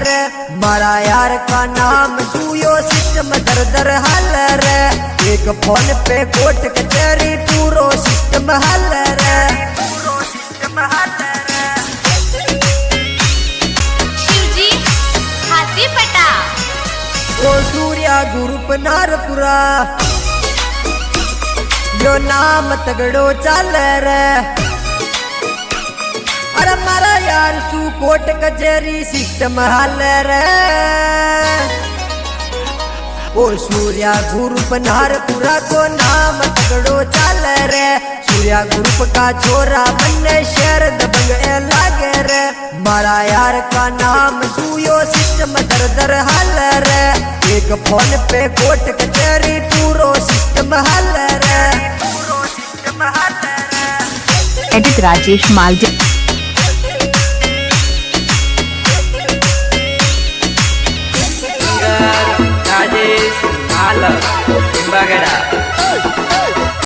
रे। मारा यार का नाम सुयो सिस्टम दर दर हल रे। एक फोन पे कोर्ट कचहरी पूरो सिस्टम हल रे। पूरो सिस्टम हल रे। शिवजी हाथी पटा ओ सूर्या ग्रुप नारपुरा जो नाम तगड़ो चल रे। अरे मारा यार सू कोर्ट कचहरी सिस्टम हल रे। ओ सूर्या ग्रुप नारपुरा को नाम तगड़ो चल रे। सूर्या ग्रुप का छोरा बन्ने शहर दबंग लागे रे। मारा यार का नाम सुयो सिस्टम दर दर हल रे। एक फोन पे कोर्ट कचहरी पूरो सिस्टम हल रे। पूरो सिस्टम हल रे। एडिट राजेश मालजी।